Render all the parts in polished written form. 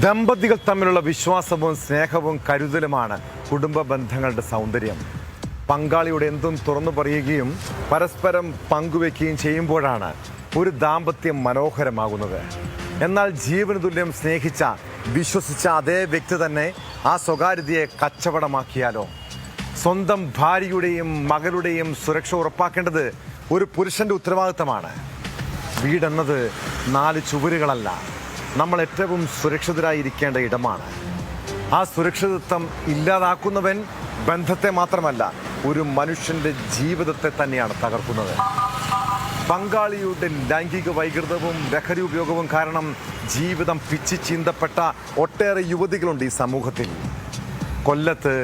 ദമ്പതികൾ തമ്മിലുള്ള വിശ്വാസവും സ്നേഹവും കരുതലുമാണ് കുടുംബ ബന്ധങ്ങളുടെ സൗന്ദര്യം. പങ്കാളിയുടെ എന്തും തുറന്നു പറയുകയും പരസ്പരം പങ്കുവെക്കുകയും ചെയ്യുമ്പോഴാണ് ഒരു ദാമ്പത്യം മനോഹരമാകുന്നത്. എന്നാൽ ജീവന് തുല്യം സ്നേഹിച്ച വിശ്വസിച്ച അതേ വ്യക്തി തന്നെ ആ സ്വകാര്യതയെ കച്ചവടമാക്കിയാലോ? സ്വന്തം ഭാര്യയുടെയും മകളുടെയും സുരക്ഷ ഉറപ്പാക്കേണ്ടത് ഒരു പുരുഷന്റെ ഉത്തരവാദിത്തമാണ്. വീടെന്നത് 4 ചുവരുകളല്ല, നമ്മൾ ഏറ്റവും സുരക്ഷിതരായിരിക്കേണ്ട ഇടമാണ്. ആ സുരക്ഷിതത്വം ഇല്ലാതാക്കുന്നവൻ ബന്ധത്തെ മാത്രമല്ല, ഒരു മനുഷ്യന്റെ ജീവിതത്തെ തന്നെയാണ് തകർക്കുന്നത്. പങ്കാളിയുടെ ലൈംഗിക വൈകൃതവും ലഹരി ഉപയോഗവും കാരണം ജീവിതം പിച്ചി ചീന്തപ്പെട്ട ഒട്ടേറെ യുവതികളുണ്ട് ഈ സമൂഹത്തിൽ. കൊല്ലത്ത്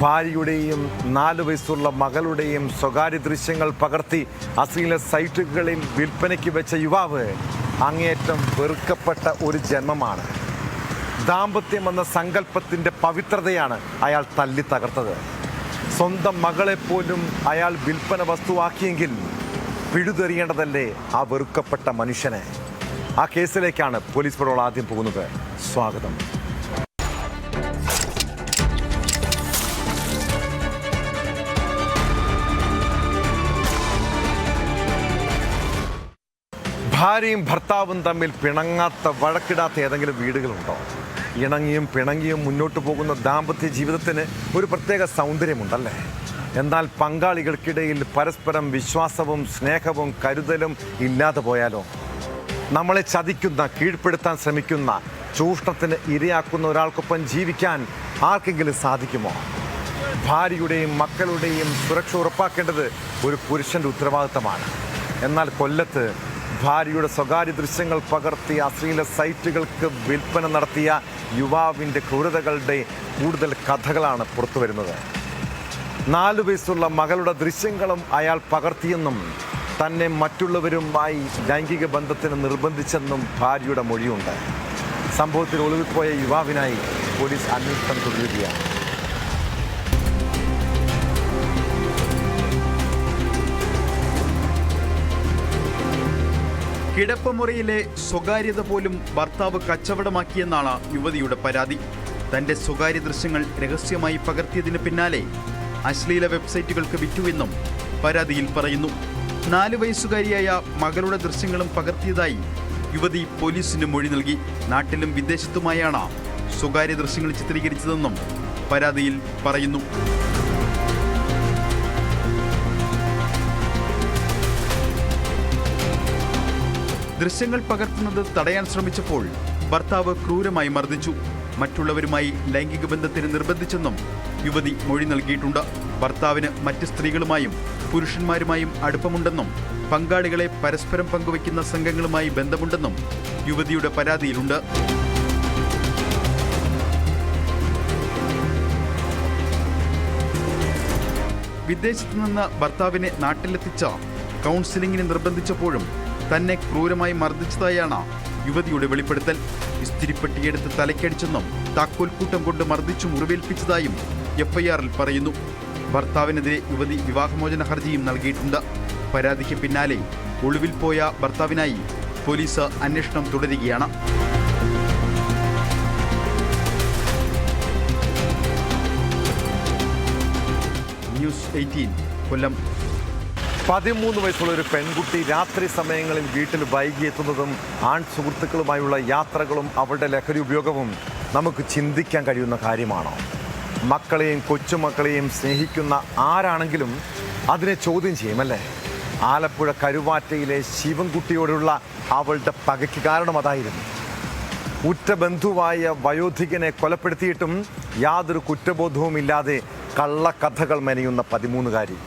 ഭാര്യയുടെയും 4 വയസ്സുള്ള മകളുടെയും സ്വകാര്യ ദൃശ്യങ്ങൾ പകർത്തി അശ്ലീല സൈറ്റുകളിൽ വിൽപ്പനയ്ക്ക് വെച്ച യുവാവ് അങ്ങേയറ്റം വെറുക്കപ്പെട്ട ഒരു ജന്മമാണ്. ദാമ്പത്യം എന്ന സങ്കല്പത്തിൻ്റെ പവിത്രതയാണ് അയാൾ തല്ലി തകർത്തത്. സ്വന്തം മകളെപ്പോലും അയാൾ വിൽപ്പന വസ്തുവാക്കിയെങ്കിൽ പിഴുതെറിയേണ്ടതല്ലേ ആ വെറുക്കപ്പെട്ട മനുഷ്യനെ? ആ കേസിലേക്കാണ് പോലീസ് പരോൾ ആദ്യം പോകുന്നത്. സ്വാഗതം. ഭാര്യയും ഭർത്താവും തമ്മിൽ പിണങ്ങാത്ത, വഴക്കിടാത്ത ഏതെങ്കിലും വീടുകളുണ്ടോ? ഇണങ്ങിയും പിണങ്ങിയും മുന്നോട്ട് പോകുന്ന ദാമ്പത്യ ജീവിതത്തിന് ഒരു പ്രത്യേക സൗന്ദര്യമുണ്ടല്ലേ? എന്നാൽ പങ്കാളികൾക്കിടയിൽ പരസ്പരം വിശ്വാസവും സ്നേഹവും കരുതലും ഇല്ലാതെ പോയാലോ? നമ്മളെ ചതിക്കുന്ന, കീഴ്പ്പെടുത്താൻ ശ്രമിക്കുന്ന, ചൂഷണത്തിന് ഇരയാക്കുന്ന ഒരാൾക്കൊപ്പം ജീവിക്കാൻ ആർക്കെങ്കിലും സാധിക്കുമോ? ഭാര്യയുടെയും മക്കളുടെയും സുരക്ഷ ഉറപ്പാക്കേണ്ടത് ഒരു പുരുഷന്റെ ഉത്തരവാദിത്തമാണ്. എന്നാൽ കൊല്ലത്ത് ഭാര്യയുടെ സ്വകാര്യ ദൃശ്യങ്ങൾ പകർത്തി അശ്ലീല സൈറ്റുകൾക്ക് വിൽപ്പന നടത്തിയ യുവാവിൻ്റെ ക്രൂരതകളുടെ കൂടുതൽ കഥകളാണ് പുറത്തു വരുന്നത്. 4 വയസ്സുള്ള മകളുടെ ദൃശ്യങ്ങളും അയാൾ പകർത്തിയെന്നും തന്നെ മറ്റുള്ളവരുമായി ലൈംഗിക ബന്ധത്തിന് നിർബന്ധിച്ചെന്നും ഭാര്യയുടെ മൊഴിയുണ്ട്. സംഭവത്തിൽ ഒളിവിൽ പോയ യുവാവിനായി പോലീസ് അന്വേഷണം തുടരുകയാണ്. കിടപ്പുമുറിയിലെ സ്വകാര്യത പോലും ഭർത്താവ് കച്ചവടമാക്കിയെന്നാണ് യുവതിയുടെ പരാതി. തന്റെ സ്വകാര്യ ദൃശ്യങ്ങൾ രഹസ്യമായി പകർത്തിയതിന് പിന്നാലെ അശ്ലീല വെബ്സൈറ്റുകൾക്ക് വിറ്റുവെന്നും പരാതിയിൽ പറയുന്നു. 4 വയസ്സുകാരിയായ മകളുടെ ദൃശ്യങ്ങളും പകർത്തിയതായി യുവതി പോലീസിന് മൊഴി നൽകി. നാട്ടിലും വിദേശത്തുമായാണ് സ്വകാര്യ ദൃശ്യങ്ങൾ ചിത്രീകരിച്ചതെന്നും പരാതിയിൽ പറയുന്നു. ദൃശ്യങ്ങൾ പകർത്തുന്നത് തടയാൻ ശ്രമിച്ചപ്പോൾ ഭർത്താവ് ക്രൂരമായി മർദ്ദിച്ചു. മറ്റുള്ളവരുമായി ലൈംഗിക ബന്ധത്തിന് നിർബന്ധിച്ചെന്നും യുവതി മൊഴി നൽകിയിട്ടുണ്ട്. ഭർത്താവിന് മറ്റ് സ്ത്രീകളുമായും പുരുഷന്മാരുമായും അടുപ്പമുണ്ടെന്നും പങ്കാളികളെ പരസ്പരം പങ്കുവയ്ക്കുന്ന സംഘങ്ങളുമായി ബന്ധമുണ്ടെന്നും യുവതിയുടെ പരാതിയിലുണ്ട്. വിദേശത്തു നിന്ന് ഭർത്താവിനെ നാട്ടിലെത്തിച്ച കൗൺസിലിംഗിന് നിർബന്ധിച്ചപ്പോഴും തന്നെ ക്രൂരമായി മർദ്ദിച്ചതായാണ് യുവതിയുടെ വെളിപ്പെടുത്തൽ. ഇസ്തിരിപ്പെട്ടിയെടുത്ത് തലക്കടിച്ചെന്നും താക്കോൽ കൂട്ടം കൊണ്ട് മർദ്ദിച്ചു മുറിവേൽപ്പിച്ചതായും എഫ്ഐആറിൽ പറയുന്നു. ഭർത്താവിനെതിരെ യുവതി വിവാഹമോചന ഹർജിയും നൽകിയിട്ടുണ്ട്. പരാതിക്ക് പിന്നാലെ ഒളിവിൽ പോയ ഭർത്താവിനായി പോലീസ് അന്വേഷണം തുടരുകയാണ്. ന്യൂസ് 18 കൊല്ലം. 13 വയസ്സുള്ള ഒരു പെൺകുട്ടി രാത്രി സമയങ്ങളിൽ വീട്ടിൽ വൈകി എത്തുന്നതും ആൺ സുഹൃത്തുക്കളുമായുള്ള യാത്രകളും അവളുടെ ലഹരി ഉപയോഗവും നമുക്ക് ചിന്തിക്കാൻ കഴിയുന്ന കാര്യമാണോ? മക്കളെയും കൊച്ചുമക്കളെയും സ്നേഹിക്കുന്ന ആരാണെങ്കിലും അതിനെ ചോദ്യം ചെയ്യുമല്ലേ? ആലപ്പുഴ കരുവാറ്റയിലെ ശിവൻകുട്ടിയോടുള്ള അവളുടെ പകയ്ക്ക് കാരണം അതായിരുന്നു. ഉറ്റ ബന്ധുവായ വയോധികനെ കൊലപ്പെടുത്തിയിട്ടും യാതൊരു കുറ്റബോധവുമില്ലാതെ കള്ളക്കഥകൾ മെനയുന്ന 13കാരി.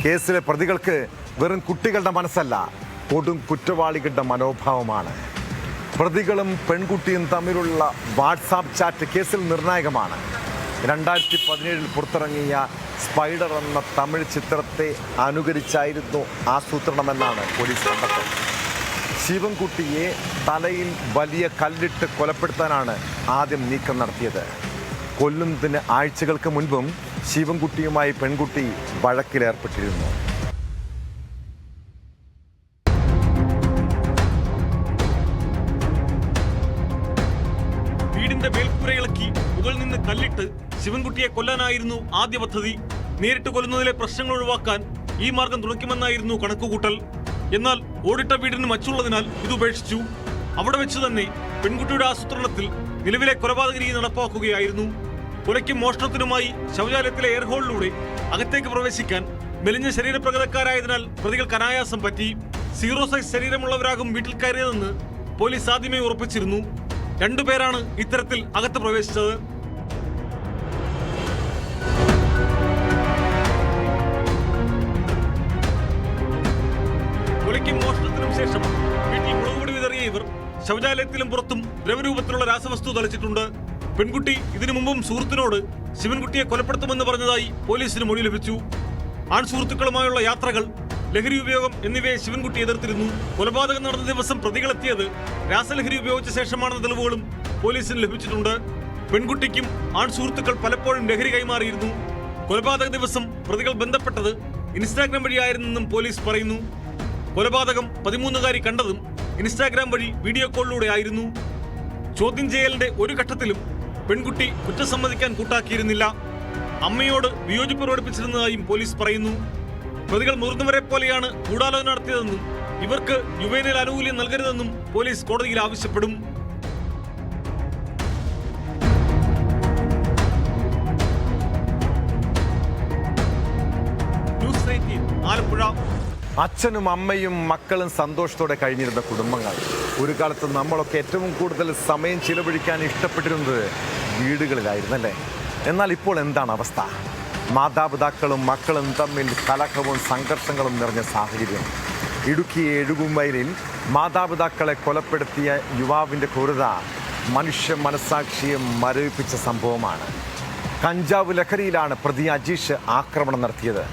കേസിലെ പ്രതികൾക്ക് വെറും കുട്ടികളുടെ മനസ്സല്ല, കൊടും കുറ്റവാളികളുടെ മനോഭാവമാണ്. പ്രതികളും പെൺകുട്ടിയും തമ്മിലുള്ള വാട്സാപ്പ് ചാറ്റ് കേസിൽ നിർണായകമാണ്. 2017 പുറത്തിറങ്ങിയ സ്പൈഡർ എന്ന തമിഴ് ചിത്രത്തെ അനുകരിച്ചായിരുന്നു ആസൂത്രണമെന്നാണ് പോലീസ് കണ്ടെത്തൽ. ശിവൻകുട്ടിയെ തലയിൽ വലിയ കല്ലിട്ട് കൊലപ്പെടുത്താനാണ് ആദ്യം നീക്കം നടത്തിയത്. കൊല്ലുന്നതിന് ആഴ്ചകൾക്ക് മുൻപും ശിവൻകുട്ടിയുമായി പെൺകുട്ടി വഴക്കിലേർപ്പെട്ടിരുന്നു. ലക്ഷ്യമിട്ട് ശിവൻകുട്ടിയെ കൊല്ലാനായിരുന്നു ആദ്യ പദ്ധതി. നേരിട്ട് കൊല്ലുന്നതിലെ പ്രശ്നങ്ങൾ ഒഴിവാക്കാൻ ഈ മാർഗം തുണയ്ക്കുമെന്നായിരുന്നു കണക്കുകൂട്ടൽ. എന്നാൽ ഓടിട്ട വീടിന് മച്ചുള്ളതിനാൽ ഇത് ഉപേക്ഷിച്ചു. അവിടെ വെച്ച് തന്നെ പെൺകുട്ടിയുടെ ആസൂത്രണത്തിൽ നിലവിലെ കൊലപാതക രീതി നടപ്പാക്കുകയായിരുന്നു. കൊലയ്ക്കും മോഷണത്തിനുമായി ശൗചാലയത്തിലെ എയർഹോളിലൂടെ അകത്തേക്ക് പ്രവേശിക്കാൻ മെലിഞ്ഞ ശരീരപ്രകൃതക്കാരായതിനാൽ പ്രതികൾക്ക് അനായാസം പറ്റി. 0 സൈസ് ശരീരമുള്ളവരാകും വീട്ടിൽ കയറിയതെന്ന് പോലീസ് ആദ്യമേ ഉറപ്പിച്ചിരുന്നു. 2 പേരാണ് ഇത്തരത്തിൽ അകത്ത് പ്രവേശിച്ചത്. കൊലയ്ക്കും മോഷണത്തിനും ശേഷം വീട്ടിൽ മുളകുപൊടി വിതറിയ ഇവർ ശൗചാലയത്തിലും പുറത്തും ദ്രവരൂപത്തിലുള്ള രാസവസ്തു തളിച്ചിട്ടുണ്ട്. പെൺകുട്ടി ഇതിനു മുമ്പും സുഹൃത്തിനോട് ശിവൻകുട്ടിയെ കൊലപ്പെടുത്തുമെന്ന് പറഞ്ഞതായി പോലീസിന് മൊഴി ലഭിച്ചു. ആൺസുഹൃത്തുക്കളുമായുള്ള യാത്രകൾ, ലഹരി ഉപയോഗം എന്നിവയെ ശിവൻകുട്ടി എതിർത്തിരുന്നു. കൊലപാതകം നടന്ന ദിവസം പ്രതികളെത്തിയത് രാസലഹരി ഉപയോഗിച്ച ശേഷമാണെന്ന തെളിവുകളും പോലീസിന് ലഭിച്ചിട്ടുണ്ട്. പെൺകുട്ടിക്കും ആൺസുഹൃത്തുക്കൾ പലപ്പോഴും ലഹരി കൈമാറിയിരുന്നു. കൊലപാതക ദിവസം പ്രതികൾ ബന്ധപ്പെട്ടത് ഇൻസ്റ്റാഗ്രാം വഴിയായിരുന്നെന്നും പോലീസ് പറയുന്നു. കൊലപാതകം 13കാരി കണ്ടതും ഇൻസ്റ്റാഗ്രാം വഴി വീഡിയോ കോളിലൂടെ ആയിരുന്നു. ചോദ്യം ചെയ്യലിന്റെ ഒരു ഘട്ടത്തിലും പെൺകുട്ടി കുറ്റം സമ്മതിക്കാൻ കൂട്ടാക്കിയിരുന്നില്ല. അമ്മയോട് വിയോജിപ്പ് പ്രകടിപ്പിച്ചിരുന്നതായും പോലീസ് പറയുന്നു. പ്രതികൾ മുതിർന്നവരെ പോലെയാണ് ഗൂഢാലോചന നടത്തിയതെന്നും ഇവർക്ക് യുവൈനൽ ആനുകൂല്യം നൽകരുതെന്നും പോലീസ് കോടതിയിൽ ആവശ്യപ്പെടും. ന്യൂസ് 18 ആലപ്പുഴ. അച്ഛനും അമ്മയും മക്കളും സന്തോഷത്തോടെ കഴിഞ്ഞിരുന്ന കുടുംബങ്ങൾ. ഒരു കാലത്ത് നമ്മളൊക്കെ ഏറ്റവും കൂടുതൽ സമയം ചിലവഴിക്കാൻ ഇഷ്ടപ്പെട്ടിരുന്നത് വീടുകളിലായിരുന്നല്ലേ. എന്നാൽ ഇപ്പോൾ എന്താണ് അവസ്ഥ? മാതാപിതാക്കളും മക്കളും തമ്മിൽ കലഹവും സംഘർഷങ്ങളും നിറഞ്ഞ സാഹചര്യം. ഇടുക്കി എഴുകുംവയലിൽ മാതാപിതാക്കളെ കൊലപ്പെടുത്തിയ യുവാവിൻ്റെ ക്രൂരത മനുഷ്യ മനസാക്ഷിയെ മരവിപ്പിച്ച സംഭവമാണ്. കഞ്ചാവ് ലഹരിയിലാണ് പ്രതി അജീഷ് ആക്രമണം നടത്തിയത്.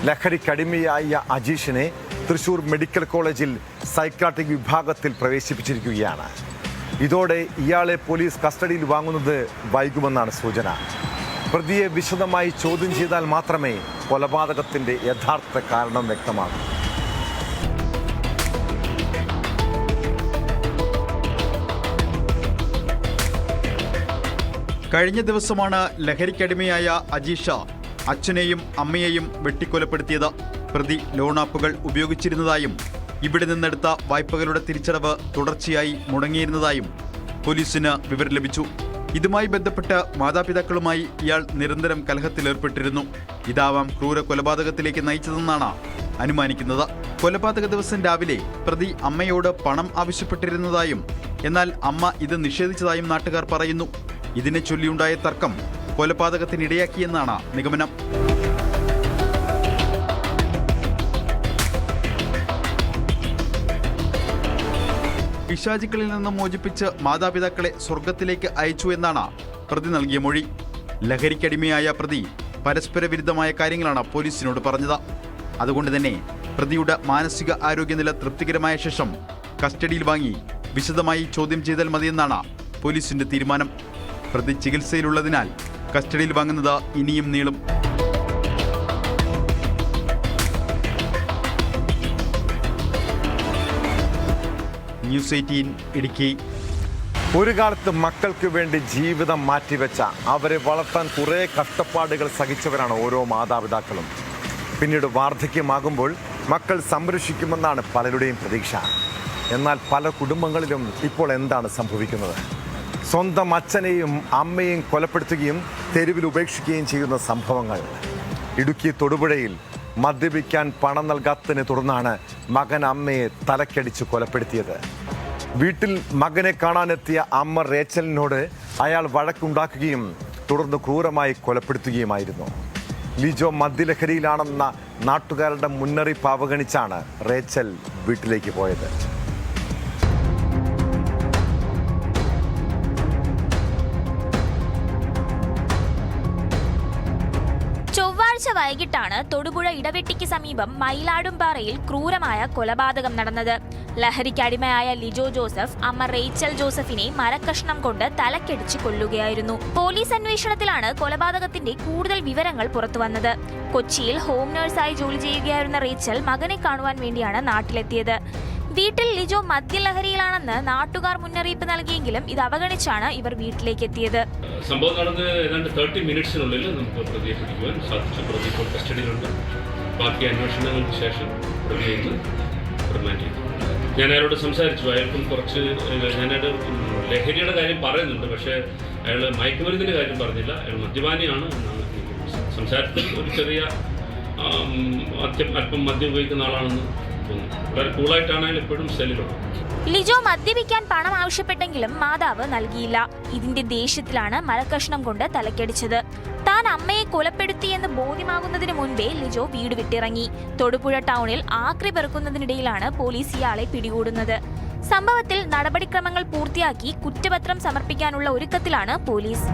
ലഹരിക്കടിമയായ അജീഷിനെ തൃശൂർ മെഡിക്കൽ കോളേജിൽ സൈക്കാട്രിക് വിഭാഗത്തിൽ പ്രവേശിപ്പിച്ചിരിക്കുകയാണ്. ഇതോടെ ഇയാളെ പോലീസ് കസ്റ്റഡിയിൽ വാങ്ങുന്നത് വൈകുമെന്നാണ് സൂചന. പ്രതിയെ വിശദമായി ചോദ്യം ചെയ്താൽ മാത്രമേ കൊലപാതകത്തിൻ്റെ യഥാർത്ഥ കാരണം വ്യക്തമാകൂ. കഴിഞ്ഞ ദിവസമാണ് ലഹരിക്കടിമയായ അജീഷ അച്ഛനെയും അമ്മയെയും വെട്ടിക്കൊലപ്പെടുത്തിയത്. പ്രതി ലോണാപ്പുകൾ ഉപയോഗിച്ചിരുന്നതായും ഇവിടെ നിന്നെടുത്ത വായ്പകളുടെ തിരിച്ചടവ് തുടർച്ചയായി മുടങ്ങിയിരുന്നതായും പോലീസിന് വിവരം ലഭിച്ചു. ഇതുമായി ബന്ധപ്പെട്ട് മാതാപിതാക്കളുമായി ഇയാൾ നിരന്തരം കലഹത്തിലേർപ്പെട്ടിരുന്നു. ഇതാവാം ക്രൂര കൊലപാതകത്തിലേക്ക് നയിച്ചതെന്നാണ് അനുമാനിക്കുന്നത്. കൊലപാതക ദിവസം രാവിലെ പ്രതി അമ്മയോട് പണം ആവശ്യപ്പെട്ടിരുന്നതായും എന്നാൽ അമ്മ ഇത് നിഷേധിച്ചതായും നാട്ടുകാർ പറയുന്നു. ഇതിനെ ചൊല്ലിയുണ്ടായ തർക്കം കൊലപാതകത്തിനിടയാക്കിയെന്നാണ് നിഗമനം. പിശാചുക്കളിൽ നിന്നും മോചിപ്പിച്ച് മാതാപിതാക്കളെ സ്വർഗത്തിലേക്ക് അയച്ചു എന്നാണ് പ്രതി നൽകിയ മൊഴി. ലഹരിക്കടിമയായ പ്രതി പരസ്പര വിരുദ്ധമായ കാര്യങ്ങളാണ് പോലീസിനോട് പറഞ്ഞത്. അതുകൊണ്ട് തന്നെ പ്രതിയുടെ മാനസിക ആരോഗ്യനില തൃപ്തികരമായ ശേഷം കസ്റ്റഡിയിൽ വാങ്ങി വിശദമായി ചോദ്യം ചെയ്താൽ മതിയെന്നാണ് പോലീസിന്റെ തീരുമാനം. പ്രതി ചികിത്സയിലുള്ളതിനാൽ കസ്റ്റഡിയിൽ വാങ്ങുന്നത് ഇനിയും നീളും. ന്യൂസ് 18 ഇടുക്കി. ഒരു കാലത്ത് മക്കൾക്ക് വേണ്ടി ജീവിതം മാറ്റിവെച്ച, അവരെ വളർത്താൻ കുറേ കഷ്ടപ്പാടുകൾ സഹിച്ചവരാണ് ഓരോ മാതാപിതാക്കളും. പിന്നീട് വാർദ്ധക്യമാകുമ്പോൾ മക്കൾ സംരക്ഷിക്കുമെന്നാണ് പലരുടെയും പ്രതീക്ഷ. എന്നാൽ പല കുടുംബങ്ങളിലും ഇപ്പോൾ എന്താണ് സംഭവിക്കുന്നത്? സ്വന്തം അച്ഛനെയും അമ്മയെയും കൊലപ്പെടുത്തുകയും തെരുവിൽ ഉപേക്ഷിക്കുകയും ചെയ്യുന്ന സംഭവങ്ങൾ. ഇടുക്കി തൊടുപുഴയിൽ മദ്യപിക്കാൻ പണം നൽകാത്തതിനെ തുടർന്നാണ് മകൻ അമ്മയെ തലക്കടിച്ച് കൊലപ്പെടുത്തിയത്. വീട്ടിൽ മകനെ കാണാനെത്തിയ അമ്മ റേച്ചലിനോട് അയാൾ വഴക്കുണ്ടാക്കുകയും തുടർന്ന് ക്രൂരമായി കൊലപ്പെടുത്തുകയുമായിരുന്നു. ലിജോ മദ്യലഹരിയിലാണെന്ന നാട്ടുകാരുടെ മുന്നറിയിപ്പ് അവഗണിച്ചാണ് റേച്ചൽ വീട്ടിലേക്ക് പോയത്. ചൊവ്വാഴ്ച വൈകിട്ടാണ് തൊടുപുഴ ഇടവെട്ടിക്ക് സമീപം മയിലാടുംപാറയിൽ ക്രൂരമായ കൊലപാതകം നടന്നത്. ലഹരിക്കടിമയായ ലിജോ ജോസഫ് അമ്മ റേച്ചൽ ജോസഫിനെ മരക്കഷ്ണം കൊണ്ട് തലക്കടിച്ച് കൊല്ലുകയായിരുന്നു. പോലീസ് അന്വേഷണത്തിലാണ് കൊലപാതകത്തിന്റെ കൂടുതൽ വിവരങ്ങൾ പുറത്തുവന്നത്. കൊച്ചിയിൽ ഹോം നഴ്സായി ജോലി ചെയ്യുകയായിരുന്ന റേച്ചൽ മകനെ കാണുവാൻ വേണ്ടിയാണ് നാട്ടിലെത്തിയത്. വീട്ടിൽ ലിജോ മദ്യലഹരിയിലാണെന്ന് നാട്ടുകാർ മുന്നറിയിപ്പ് നൽകിയെങ്കിലും ഇത് അവഗണിച്ചാണ് ഇവർ വീട്ടിലേക്ക് എത്തിയത്. സംഭവം നടന്ന് ഏതാണ്ട് 30 മിനിറ്റ്സിനുള്ളിൽ നമുക്ക് പ്രതിയെ പിടിക്കുവാൻ സാധിച്ചു. പ്രതി ഇപ്പോൾ കസ്റ്റഡിയിലുണ്ട്. ബാക്കി അന്വേഷണങ്ങൾക്ക് ശേഷം പ്രതിയെ റിമാൻഡ് ചെയ്തു. ഞാൻ അയാളോട് സംസാരിച്ചു. അയാൾക്കും കുറച്ച് ഞാനയാളുടെ ലഹരിയുടെ കാര്യം പറയുന്നുണ്ട്, പക്ഷേ അയാൾ മയക്കുമരുന്നിൻ്റെ കാര്യം പറഞ്ഞില്ല. അയാൾ മദ്യപാനിയാണ് എന്നാണ് സംസാരത്തിൽ ഒരു ചെറിയ അല്പം മദ്യം ഉപയോഗിക്കുന്ന ആളാണെന്ന് തോന്നുന്നു. വളരെ കൂളായിട്ടാണ് അയാൾ എപ്പോഴും സെല്ലിലുള്ളത്. ലിജോ മദ്യപിക്കാൻ പണം ആവശ്യപ്പെട്ടെങ്കിലും മാതാവ് നൽകിയില്ല. ഇതിന്റെ ദേഷ്യത്തിലാണ് മരക്കഷ്ണം കൊണ്ട് തലക്കടിച്ചത്. താൻ അമ്മയെ കൊലപ്പെടുത്തിയെന്ന് ബോധ്യമാകുന്നതിന് മുൻപേ ലിജോ വീട് വിട്ടിറങ്ങി. തൊടുപുഴ ടൗണിൽ ആക്രി പെറുക്കുന്നതിനിടയിലാണ് പോലീസ് ഇയാളെ പിടികൂടുന്നത്. സംഭവത്തിൽ നടപടിക്രമങ്ങൾ പൂർത്തിയാക്കി കുറ്റപത്രം സമർപ്പിക്കാനുള്ള ഒരുക്കത്തിലാണ് പോലീസ്.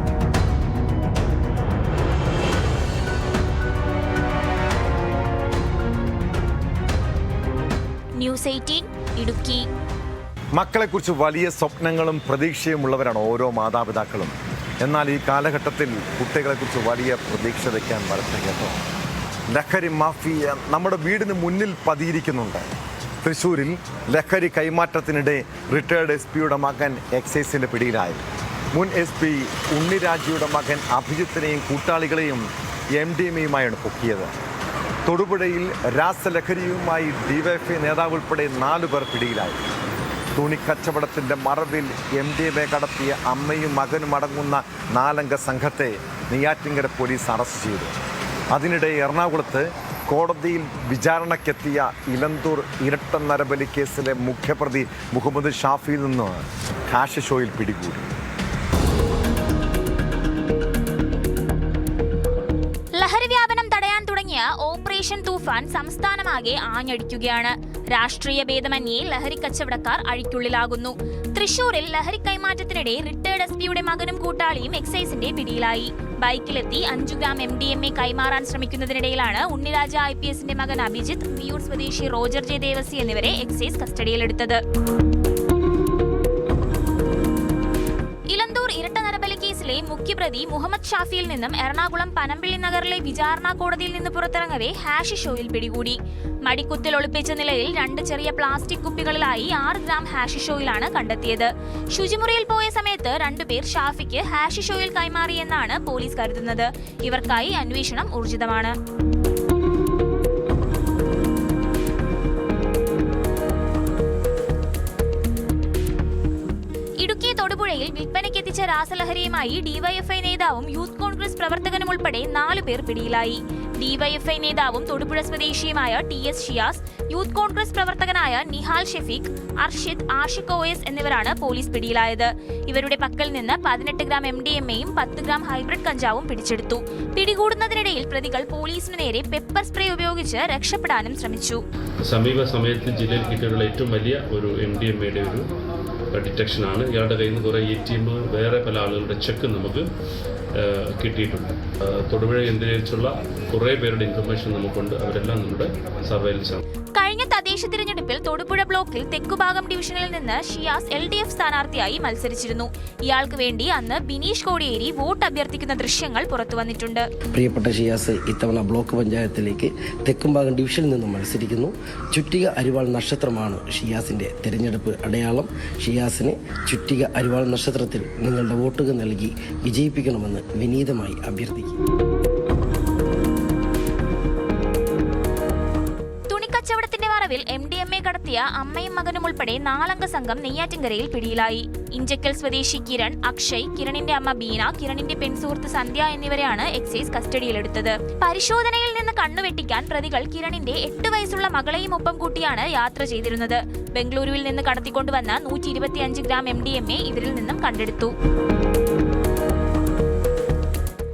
ന്യൂസ് 18 ഇടുക്കി. മക്കളെക്കുറിച്ച് വലിയ സ്വപ്നങ്ങളും പ്രതീക്ഷയും ഉള്ളവരാണ് ഓരോ മാതാപിതാക്കളും. എന്നാൽ ഈ കാലഘട്ടത്തിൽ കുട്ടികളെക്കുറിച്ച് വലിയ പ്രതീക്ഷ വയ്ക്കാൻ വരട്ടെ കേട്ടോ. ലഹരി മാഫിയ നമ്മുടെ വീടിന് മുന്നിൽ പതിയിരിക്കുന്നുണ്ട്. തൃശ്ശൂരിൽ ലഹരി കൈമാറ്റത്തിനിടെ റിട്ടയർഡ് SP-യുടെ മകൻ എക്സൈസിൻ്റെ പിടിയിലായി. മുൻ SP ഉണ്ണിരാജിയുടെ മകൻ അഭിജിത്തിനെയും കൂട്ടാളികളെയും MDMA-യുമായാണ് പൊക്കിയത്. തൊടുപുഴയിൽ രാസലഹരിയുമായി DYFI നേതാവ് ഉൾപ്പെടെ 4 പേർ പിടിയിലായി. തുണിക്കച്ചവടത്തിൻ്റെ മറവിൽ MDMA കടത്തിയ അമ്മയും മകനും അടങ്ങുന്ന 4-അംഗ സംഘത്തെ നെയ്യാറ്റിൻകര പോലീസ് അറസ്റ്റ് ചെയ്തു. അതിനിടെ എറണാകുളത്ത് കോടതിയിൽ വിചാരണയ്ക്കെത്തിയ ഇലന്തൂർ ഇരട്ട നരബലി കേസിലെ മുഖ്യപ്രതി മുഹമ്മദ് ഷാഫിയിൽ നിന്ന് ഹാഷ് ഷോയിൽ പിടികൂടി. ലഹരി വ്യാപനം തടയാൻ തുടങ്ങിയ ഓപ്പറേഷൻ തൂഫാൻ സംസ്ഥാനമാകെ ആഞ്ഞടിക്കുകയാണ്. രാഷ്ട്രീയ ഭേദമന്യേ ലഹരി കച്ചവടക്കാർ അഴിക്കുള്ളിലാകുന്നു. തൃശൂരിൽ ലഹരി കൈമാറ്റത്തിനിടെ റിട്ടയർഡ് SP-യുടെ മകനും കൂട്ടാളിയും എക്സൈസിന്റെ പിടിയിലായി. ബൈക്കിലെത്തി 5 ഗ്രാം MDMA കൈമാറാൻ ശ്രമിക്കുന്നതിനിടയിലാണ് ഉണ്ണിരാജ IPSന്റെ മകൻ അഭിജിത്ത്, വിയൂർ സ്വദേശി റോജർ ജെ ദേവസി എന്നിവരെ എക്സൈസ് കസ്റ്റഡിയിലെടുത്തത്. ഇലന്തൂർ ഇരട്ട നരബലി കേസിലെ മുഖ്യപ്രതി മുഹമ്മദ് ഷാഫിയിൽ നിന്നും എറണാകുളം പനമ്പിള്ളി നഗറിലെ വിചാരണ കോടതിയിൽ നിന്ന് പുറത്തിറങ്ങവേ ഹാഷ് ഷോയിൽ പിടികൂടി. മടിക്കുത്തിൽ ഒളിപ്പിച്ച നിലയിൽ 2 ചെറിയ പ്ലാസ്റ്റിക് കുപ്പികളിലായി 6 ഗ്രാം ഹാഷ് ഷോയിലാണ് കണ്ടെത്തിയത്. ശുചിമുറിയിൽ പോയ സമയത്ത് 2 പേർ ഷാഫിക്ക് ഹാഷ് ഷോയിൽ കൈമാറിയെന്നാണ് പോലീസ് കരുതുന്നത്. ഇവർക്കായി അന്വേഷണം ഊർജിതമാണ്. ഇടുക്കി തൊടുപുഴയിൽ വിൽപ്പനയ്ക്കെത്തിച്ച രാസലഹരിയുമായി DYFI നേതാവും യൂത്ത് കോൺഗ്രസ് പ്രവർത്തകനും ഉൾപ്പെടെ 4 പേർ പിടിയിലായി. DYFI നേതാവും തൊടുപുഴ സ്വദേശിയുമായ TS ഷിയാസ്, യൂത്ത് കോൺഗ്രസ് പ്രവർത്തകനായ നിഹാൽ ഷെഫീഖ്, അർഷിദ്, ആഷിഖ് OS എന്നിവരാണ് പോലീസ് പിടിയിലായത്. ഇവരുടെ പക്കൽ നിന്ന് 18 ഗ്രാം MDMA-യും 10 ഗ്രാം ഹൈബ്രിഡ് കഞ്ചാവും പിടിച്ചെടുത്തു. പിടികൂടുന്നതിനിടയിൽ പ്രതികൾ പോലീസിന് നേരെ പെപ്പർ സ്പ്രേ ഉപയോഗിച്ച് രക്ഷപ്പെടാനും ശ്രമിച്ചു. സമീപ സമയത്ത് ജില്ലയിൽ കിട്ടിയിട്ടുള്ള ഏറ്റവും വലിയ ഒരു MDMA-യുടെ ഒരു ഡിറ്റക്ഷനാണ്. ഇയാളുടെ കയ്യിൽ നിന്ന് കുറേ ATM, വേറെ പല ആളുകളുടെ ചെക്ക് നമുക്ക് കിട്ടിയിട്ടുണ്ട്. തൊടുപുഴ കേന്ദ്രീകരിച്ചുള്ള കുറേ പേരുടെ ഇൻഫർമേഷൻ നമുക്കുണ്ട്. അവരെല്ലാം നമ്മുടെ സർവൈലൻസാണ്. കഴിഞ്ഞ തദ്ദേശ തിരഞ്ഞെടുപ്പിൽ തൊടുപുഴ ബ്ലോക്കിൽ തെക്കുഭാഗം ഡിവിഷനിൽ നിന്ന് ഷിയാസ് LDF സ്ഥാനാർത്ഥിയായി മത്സരിച്ചിരുന്നു. ഇയാൾക്ക് വേണ്ടി അന്ന് ബിനീഷ് കോടിയേരി വോട്ട് അഭ്യർത്ഥിക്കുന്ന ദൃശ്യങ്ങൾ പുറത്തു വന്നിട്ടുണ്ട്. പ്രിയപ്പെട്ട ഷിയാസ് ഇത്തവണ ബ്ലോക്ക് പഞ്ചായത്തിലേക്ക് തെക്കുംഭാഗം ഡിവിഷനിൽ നിന്നും മത്സരിക്കുന്നു. ചുറ്റിക അരിവാൾ നക്ഷത്രമാണ് ഷിയാസിന്റെ തെരഞ്ഞെടുപ്പ് അടയാളം. ഷിയാസിനെ ചുറ്റിക അരിവാൾ നക്ഷത്രത്തിൽ നിങ്ങളുടെ വോട്ടുകൾ നൽകി വിജയിപ്പിക്കണമെന്ന് വിനീതമായി അഭ്യർത്ഥിക്കും. തുണിക്കച്ചവടത്തിന്റെ മറവിൽ MDMA കടത്തിയ അമ്മയും മകനും ഉൾപ്പെടെ 4-അംഗ സംഘം നെയ്യാറ്റിൻകരയിൽ പിടിയിലായി. ഇഞ്ചക്കൽ സ്വദേശി കിരൺ, അക്ഷയ്, കിരണിന്റെ അമ്മ ബീന, കിരണിന്റെ പെൺസുഹൃത്ത് സന്ധ്യ എന്നിവരെയാണ് എക്സൈസ് കസ്റ്റഡിയിലെടുത്തത്. പരിശോധനയിൽ നിന്ന് കണ്ണുവെട്ടിക്കാൻ പ്രതികൾ കിരണിന്റെ 8 വയസ്സുള്ള മകളെയും ഒപ്പം കൂട്ടിയാണ് യാത്ര ചെയ്തിരുന്നത്. ബംഗളൂരുവിൽ നിന്ന് കടത്തിക്കൊണ്ടുവന്ന 125 ഗ്രാം MDMA ഇവരിൽ നിന്നും കണ്ടെടുത്തു.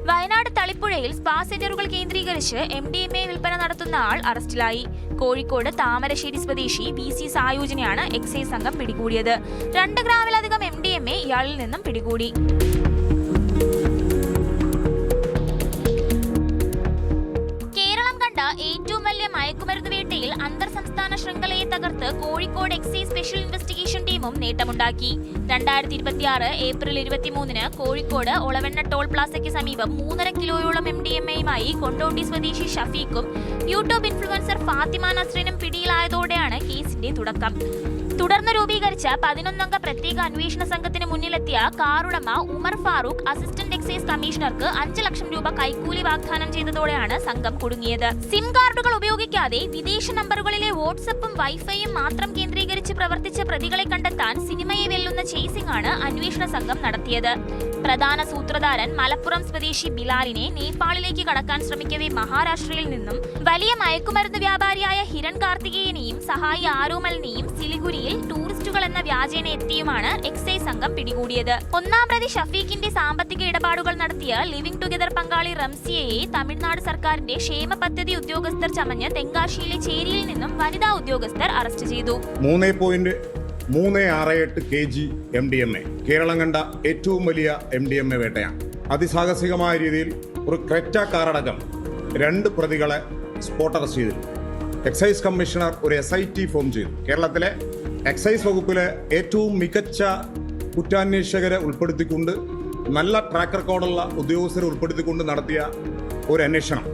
വയനാട് തളിപ്പുഴയിൽ സ്പാ സെന്ററുകൾ കേന്ദ്രീകരിച്ച് MDMA വിൽപ്പന നടത്തുന്ന ആൾ അറസ്റ്റിലായി. കോഴിക്കോട് താമരശ്ശേരി സ്വദേശി BC സായൂജിനെയാണ് എക്സൈസ് സംഘം പിടികൂടിയത്. 2 ഗ്രാമിലധികം MDMA ഇയാളിൽ നിന്നും പിടികൂടി. കേരളം കണ്ട ഏറ്റവും വലിയ മയക്കുമരുന്ന് വേട്ടയിൽ അന്തർ സംസ്ഥാന ശൃംഖലയെ തകർത്ത് കോഴിക്കോട് എക്സൈസ് സ്പെഷ്യൽ ഇൻവെസ്റ്റിഗേഷൻ ടീമും നേട്ടമുണ്ടാക്കി. 2026 ഏപ്രിൽ 23-ന് കോഴിക്കോട് ഒളവെണ്ണ ടോൾ പ്ലാസയ്ക്ക് സമീപം 3.5 കിലോയോളം MDMA-യുമായി കൊണ്ടോട്ടി സ്വദേശി ഷഫീഖും യൂട്യൂബ് ഇൻഫ്ലുവൻസർ ഫാത്തിമ നസ്രീനും പിടിയിലായതോടെയാണ് കേസിന്റെ തുടക്കം. തുടർന്ന് രൂപീകരിച്ച 11-അംഗ പ്രത്യേക അന്വേഷണ സംഘത്തിന് മുന്നിലെത്തിയ കാറുടമ ഉമർ ഫാറൂഖ് അസിസ്റ്റന്റ് എക്സൈസ് കമ്മീഷണർക്ക് 5 ലക്ഷം രൂപ കൈക്കൂലി വാഗ്ദാനം ചെയ്തതോടെയാണ് സംഘം കുടുങ്ങിയത്. സിം കാർഡുകൾ ഉപയോഗിക്കാതെ വിദേശ നമ്പറുകളിലെ വാട്സ്ആപ്പും വൈഫൈയും മാത്രം കേന്ദ്രീകരിച്ച് പ്രവർത്തിച്ച പ്രതികളെ കണ്ടെത്താൻ സിനിമയെ വെല്ലുന്ന ചേസിംഗ് ആണ് അന്വേഷണ സംഘം നടത്തിയത്. പ്രധാന സൂത്രധാരൻ മലപ്പുറം സ്വദേശി ബിലാലിനെ നേപ്പാളിലേക്ക് കടക്കാൻ ശ്രമിക്കവേ മഹാരാഷ്ട്രയിൽ നിന്നും വലിയ മയക്കുമരുന്ന് വ്യാപാരിയായ ഹിരൺ കാർത്തികേയനെയും സഹായി ആരോമലിനെയും സിലിഗുരിയിൽ ടൂറിസ്റ്റുകൾ എന്ന വ്യാജേന എത്തിയുമാണ് എക്സൈസ് സംഘം പിടികൂടിയത്. 1-ാം പ്രതി ഷഫീഖിന്റെ സാമ്പത്തിക ഇടപാടുകൾ നടത്തിയ ലിവിംഗ് ടുഗദർ പങ്കാളി റംസിയയെ തമിഴ്നാട് സർക്കാരിന്റെ ക്ഷേമ പദ്ധതി ഉദ്യോഗസ്ഥർ ചമഞ്ഞ് തെങ്കാശിയിലെ ചേരിയിൽ നിന്നും വനിതാ ഉദ്യോഗസ്ഥർ അറസ്റ്റ് ചെയ്തു. 3.368 kg MDMA കേരളം കണ്ട ഏറ്റവും വലിയ MDMA വേട്ടയാണ്. അതിസാഹസികമായ രീതിയിൽ ഒരു ക്രെറ്റ കാറടക്കം 2 പ്രതികളെ സ്പോട്ട് അറസ്റ്റ് ചെയ്തിരുന്നു. എക്സൈസ് കമ്മീഷണർ ഒരു SIT ഫോം ചെയ്തു. കേരളത്തിലെ എക്സൈസ് വകുപ്പിലെ ഏറ്റവും മികച്ച കുറ്റാന്വേഷകരെ ഉൾപ്പെടുത്തിക്കൊണ്ട് നല്ല ട്രാക്ക് റെക്കോർഡുള്ള ഉദ്യോഗസ്ഥരെ ഉൾപ്പെടുത്തിക്കൊണ്ട് നടത്തിയ ഒരു അന്വേഷണം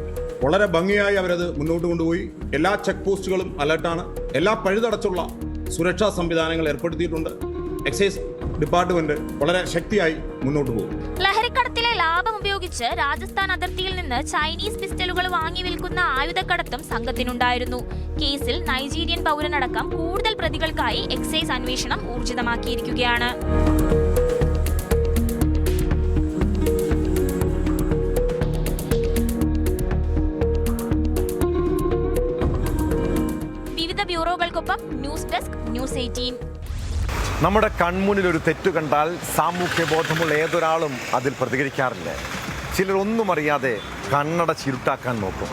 വളരെ ഭംഗിയായി അവരത് മുന്നോട്ട് കൊണ്ടുപോയി. എല്ലാ ചെക്ക് പോസ്റ്റുകളും അലർട്ടാണ്. എല്ലാ പഴുതടച്ചുള്ള സുരക്ഷാ സംവിധാനങ്ങൾ ഏർപ്പെടുത്തിയിട്ടുണ്ട്. എക്സൈസ് ഡിപ്പാർട്ട്മെന്റ് വളരെ ശക്തിയായി മുന്നോട്ട് പോകും. ലഹരിക്കടത്തിലെ ലാഭം ഉപയോഗിച്ച് രാജസ്ഥാൻ അതിർത്തിയിൽ നിന്ന് ചൈനീസ് പിസ്റ്റലുകൾ വാങ്ങി വിൽക്കുന്ന ആയുധക്കടത്തും സംഘത്തിനുണ്ടായിരുന്നു. കേസിൽ നൈജീരിയൻ പൗരനടക്കം കൂടുതൽ പ്രതികൾക്കായി എക്സൈസ് അന്വേഷണം ഊർജിതമാക്കിയിരിക്കുകയാണ്. വിവിധ ബ്യൂറോകൾക്കൊപ്പം ന്യൂസ് ഡെസ്ക് ന്യൂസ് 18. നമ്മുടെ കൺമുന്നിൽ ഒരു തെറ്റു കണ്ടാൽ സാമൂഹ്യ ബോധമുള്ള ഏതൊരാളും അതിൽ പ്രതികരിക്കാറില്ല. ചിലർ ഒന്നും അറിയാതെ കണ്ണട ചിരുട്ടാക്കാൻ നോക്കും.